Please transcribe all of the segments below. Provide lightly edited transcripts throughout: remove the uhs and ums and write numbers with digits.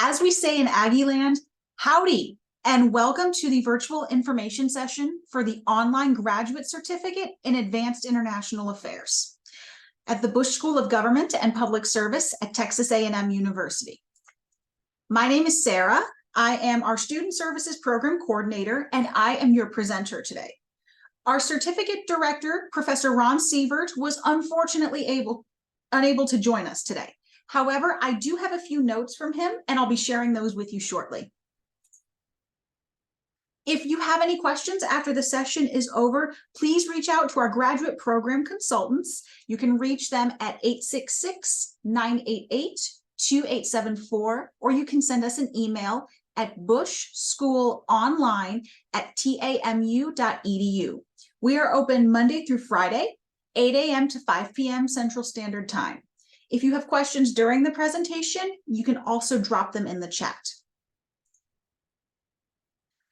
As we say in Aggie Land, howdy, and welcome to the virtual information session for the online graduate certificate in Advanced International Affairs at the Bush School of Government and Public Service at Texas A&M University. My name is Sarah. I am our Student Services Program Coordinator, and I am your presenter today. Our certificate director, Professor Ron Sievert, was unfortunately unable to join us today. However, I do have a few notes from him, and I'll be sharing those with you shortly. If you have any questions after the session is over, please reach out to our graduate program consultants. You can reach them at 866-988-2874, or you can send us an email at bushschoolonline@tamu.edu. We are open Monday through Friday, 8 a.m. to 5 p.m. Central Standard Time. If you have questions during the presentation, you can also drop them in the chat.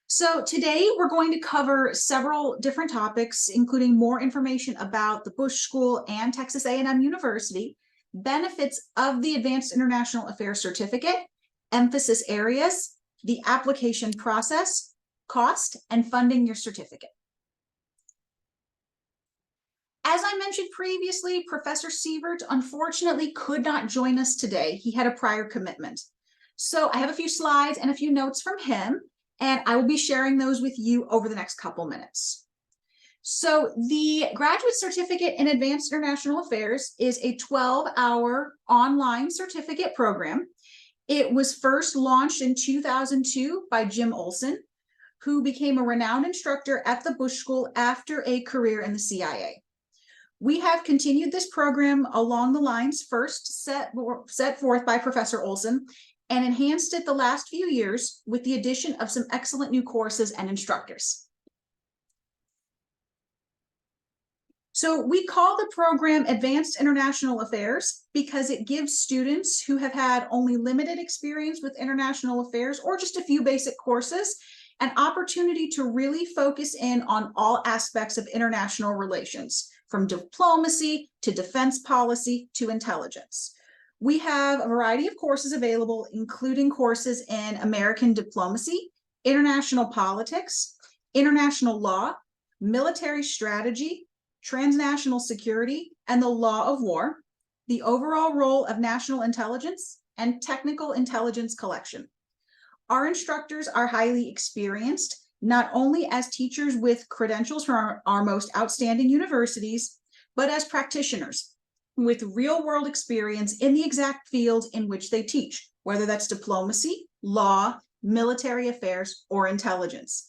So today we're going to cover several different topics, including more information about the Bush School and Texas A&M University, benefits of the Advanced International Affairs Certificate, emphasis areas, the application process, cost, and funding your certificate. As I mentioned previously, Professor Sievert unfortunately could not join us today. He had a prior commitment. So I have a few slides and a few notes from him, and I will be sharing those with you over the next couple minutes. So the Graduate Certificate in Advanced International Affairs is a 12-hour online certificate program. It was first launched in 2002 by Jim Olson, who became a renowned instructor at the Bush School after a career in the CAIA. We have continued this program along the lines first set forth by Professor Olson and enhanced it the last few years with the addition of some excellent new courses and instructors. So we call the program Advanced International Affairs because it gives students who have had only limited experience with international affairs or just a few basic courses an opportunity to really focus in on all aspects of international relations, from diplomacy to defense policy to intelligence. We have a variety of courses available, including courses in American diplomacy, international politics, international law, military strategy, transnational security, and the law of war, the overall role of national intelligence, and technical intelligence collection. Our instructors are highly experienced, not only as teachers with credentials from our most outstanding universities, but as practitioners with real-world experience in the exact field in which they teach, whether that's diplomacy, law, military affairs, or intelligence.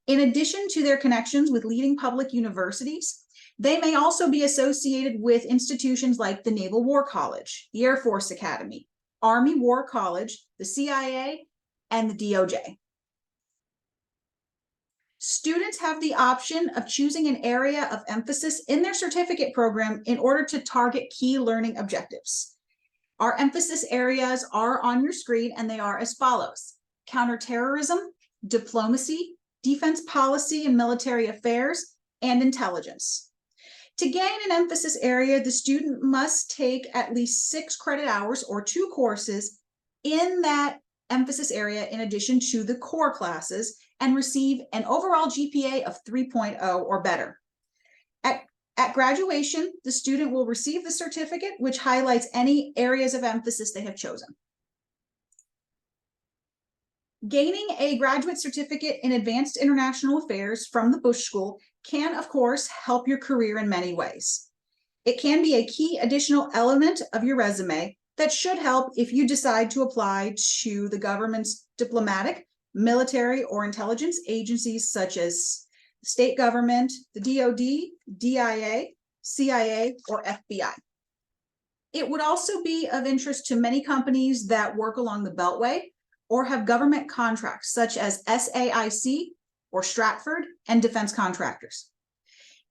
In addition to their connections with leading public universities, they may also be associated with institutions like the Naval War College, the Air Force Academy, Army War College, the CIA, and the DOJ. Students have the option of choosing an area of emphasis in their certificate program in order to target key learning objectives. Our emphasis areas are on your screen, and they are as follows: counterterrorism, diplomacy, defense policy and military affairs, and intelligence. To gain an emphasis area, the student must take at least 6 credit hours or 2 courses in that emphasis area in addition to the core classes and receive an overall GPA of 3.0 or better. At graduation, the student will receive the certificate, which highlights any areas of emphasis they have chosen. Gaining a graduate certificate in Advanced International Affairs from the Bush School can, of course, help your career in many ways. It can be a key additional element of your resume that should help if you decide to apply to the government's diplomatic, military, or intelligence agencies such as the state government, the DoD, DIA, CIA, or FBI. It would also be of interest to many companies that work along the Beltway or have government contracts such as SAIC or Stratford and defense contractors.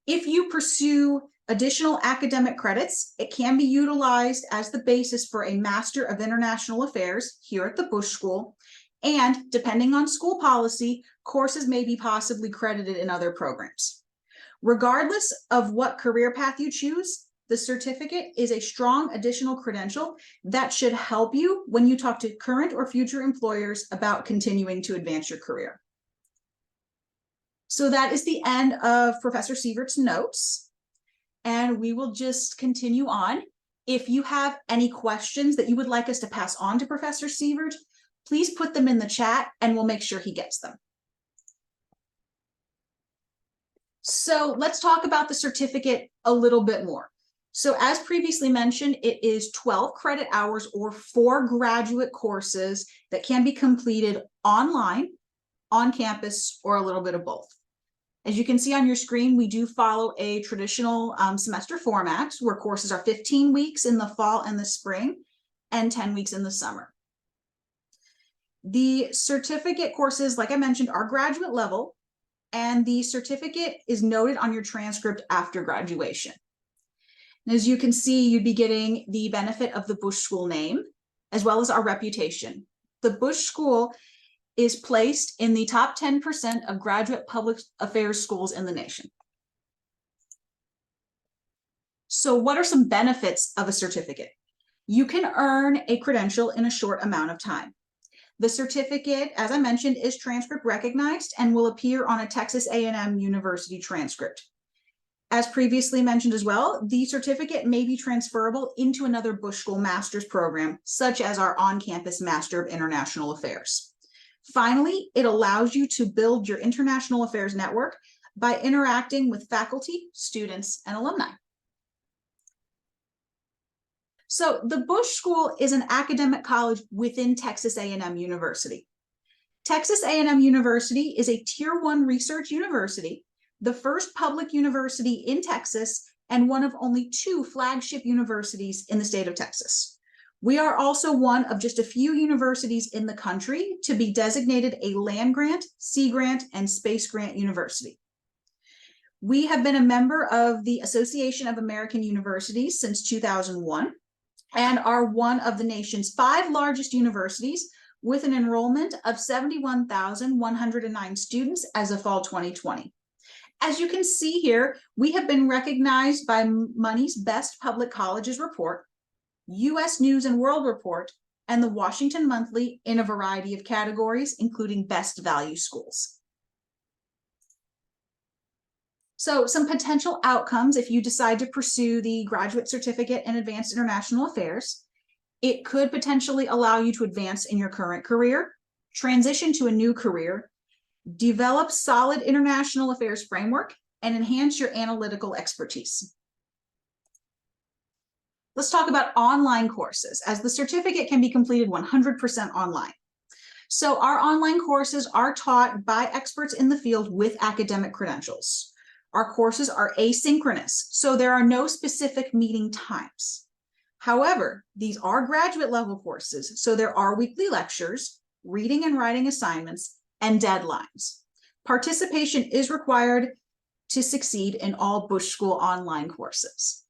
If you pursue additional academic credits, it can be utilized as the basis for a Master of International Affairs here at the Bush School, and depending on school policy, courses may be possibly credited in other programs. Regardless of what career path you choose, the certificate is a strong additional credential that should help you when you talk to current or future employers about continuing to advance your career. So that is the end of Professor Sievert's notes, and we will just continue on. If you have any questions that you would like us to pass on to Professor Sievert, please put them in the chat and we'll make sure he gets them. So let's talk about the certificate a little bit more. So as previously mentioned, it is 12 credit hours or 4 graduate courses that can be completed online, on campus, or a little bit of both. As you can see on your screen, we do follow a traditional semester format where courses are 15 weeks in the fall and the spring and 10 weeks in the summer. The certificate courses, like I mentioned, are graduate level, and the certificate is noted on your transcript after graduation. And as you can see, you'd be getting the benefit of the Bush School name, as well as our reputation. The Bush School is placed in the top 10% of graduate public affairs schools in the nation. So what are some benefits of a certificate? You can earn a credential in a short amount of time. The certificate, as I mentioned, is transcript recognized and will appear on a Texas A&M University transcript. As previously mentioned as well, the certificate may be transferable into another Bush School master's program, such as our on-campus Master of International Affairs. Finally, it allows you to build your international affairs network by interacting with faculty, students, and alumni. So the Bush School is an academic college within Texas A&M University. Texas A&M University is a Tier 1 research university, the first public university in Texas, and one of only 2 flagship universities in the state of Texas. We are also one of just a few universities in the country to be designated a land grant, sea grant, and space grant university. We have been a member of the Association of American Universities since 2001 and are one of the nation's 5 largest universities with an enrollment of 71,109 students as of fall 2020. As you can see here, we have been recognized by Money's Best Public Colleges report, U.S. News and World Report, and the Washington Monthly in a variety of categories, including Best Value Schools. So some potential outcomes if you decide to pursue the graduate certificate in advanced international affairs. It could potentially allow you to advance in your current career, transition to a new career, develop solid international affairs framework, and enhance your analytical expertise. Let's talk about online courses, as the certificate can be completed 100% online. So our online courses are taught by experts in the field with academic credentials. Our courses are asynchronous, so there are no specific meeting times. However, these are graduate level courses, so there are weekly lectures, reading and writing assignments, and deadlines. Participation is required to succeed in all Bush School online courses.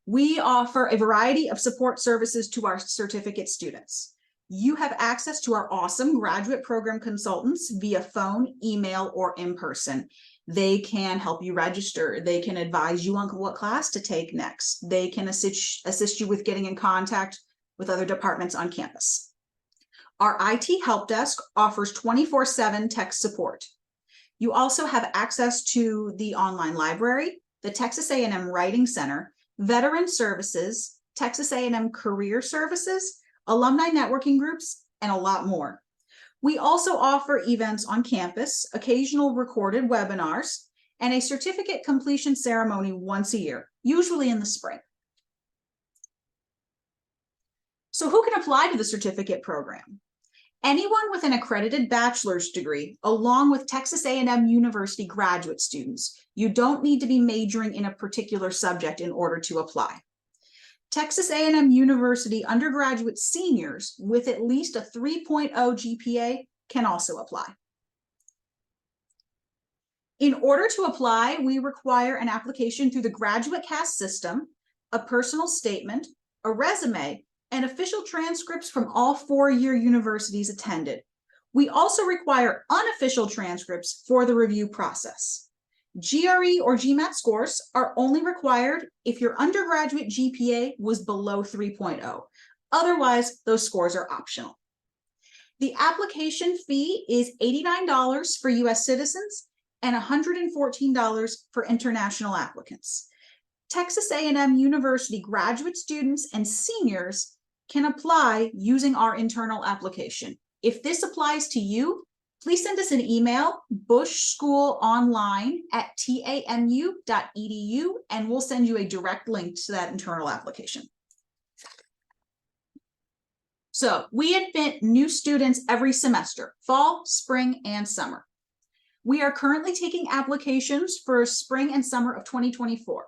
We offer a variety of support services to our certificate students. You have access to our awesome graduate program consultants via phone, email, or in person. They can help you register. They can advise you on what class to take next. They can assist you with getting in contact with other departments on campus. Our IT help desk offers 24/7 tech support. You also have access to the online library, the Texas A&M Writing Center, Veteran Services, Texas A&M Career Services, alumni networking groups, and a lot more. We also offer events on campus, occasional recorded webinars, and a certificate completion ceremony once a year, usually in the spring. So who can apply to the certificate program? Anyone with an accredited bachelor's degree, along with Texas A&M University graduate students. You don't need to be majoring in a particular subject in order to apply. Texas A&M University undergraduate seniors with at least a 3.0 GPA can also apply. In order to apply, we require an application through the Graduate Cast system, a personal statement, a resume, and official transcripts from all 4-year universities attended. We also require unofficial transcripts for the review process. GRE or GMAT scores are only required if your undergraduate GPA was below 3.0. Otherwise, those scores are optional. The application fee is $89 for US citizens and $114 for international applicants. Texas A&M University graduate students and seniors can apply using our internal application. If this applies to you, please send us an email, bushschoolonline@tamu.edu, and we'll send you a direct link to that internal application. So we admit new students every semester, fall, spring, and summer. We are currently taking applications for spring and summer of 2024.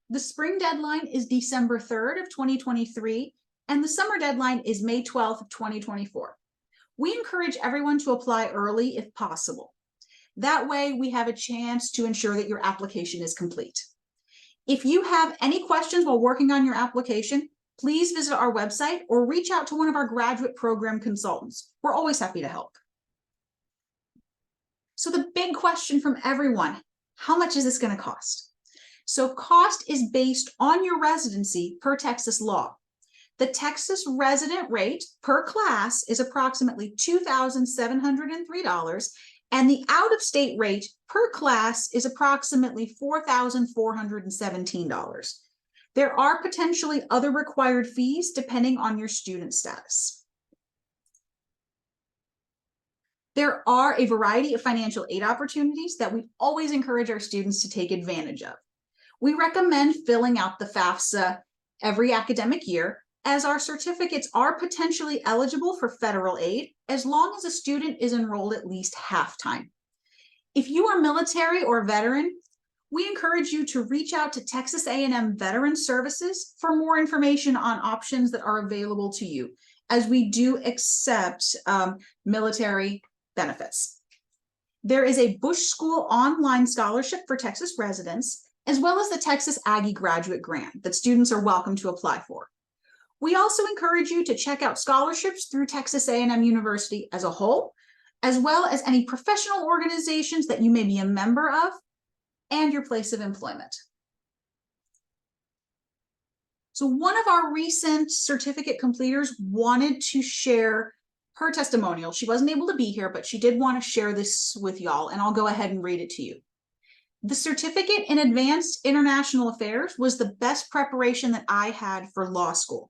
The spring deadline is December 3rd of 2023, and the summer deadline is May 12th of 2024. We encourage everyone to apply early if possible. That way we have a chance to ensure that your application is complete. If you have any questions while working on your application, please visit our website or reach out to one of our graduate program consultants. We're always happy to help. So the big question from everyone, how much is this going to cost? So cost is based on your residency per Texas law. The Texas resident rate per class is approximately $2,703, and the out-of-state rate per class is approximately $4,417. There are potentially other required fees depending on your student status. There are a variety of financial aid opportunities that we always encourage our students to take advantage of. We recommend filling out the FAFSA every academic year, as our certificates are potentially eligible for federal aid as long as a student is enrolled at least half-time. If you are military or veteran, we encourage you to reach out to Texas A&M Veteran Services for more information on options that are available to you, as we do accept military benefits. There is a Bush School Online Scholarship for Texas residents, as well as the Texas Aggie Graduate Grant that students are welcome to apply for. We also encourage you to check out scholarships through Texas A&M University as a whole, as well as any professional organizations that you may be a member of, and your place of employment. So one of our recent certificate completers wanted to share her testimonial. She wasn't able to be here, but she did want to share this with y'all, and I'll go ahead and read it to you. The certificate in Advanced International Affairs was the best preparation that I had for law school.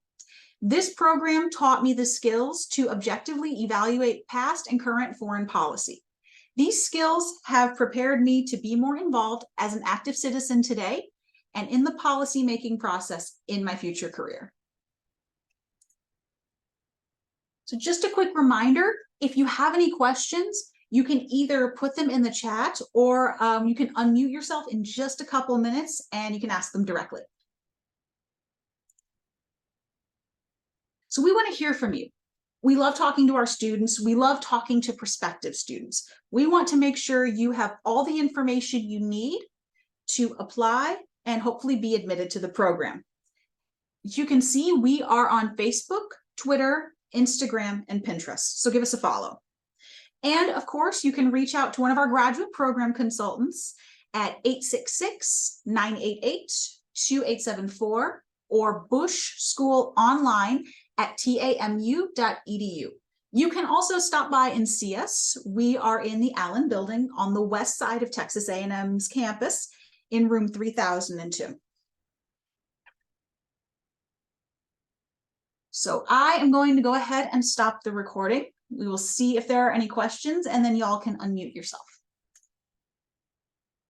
This program taught me the skills to objectively evaluate past and current foreign policy. These skills have prepared me to be more involved as an active citizen today and in the policy-making process in my future career. So just a quick reminder, if you have any questions, you can either put them in the chat or you can unmute yourself in just a couple of minutes and you can ask them directly. So we want to hear from you. We love talking to our students. We love talking to prospective students. We want to make sure you have all the information you need to apply and hopefully be admitted to the program. As you can see, we are on Facebook, Twitter, Instagram, and Pinterest. So give us a follow. And of course, you can reach out to one of our graduate program consultants at 866-988-2874 or bushschoolonline@tamu.edu. You can also stop by and see us. We are in the Allen Building on the west side of Texas A&M's campus in room 3002. So I am going to go ahead and stop the recording. We will see if there are any questions, and then y'all can unmute yourself.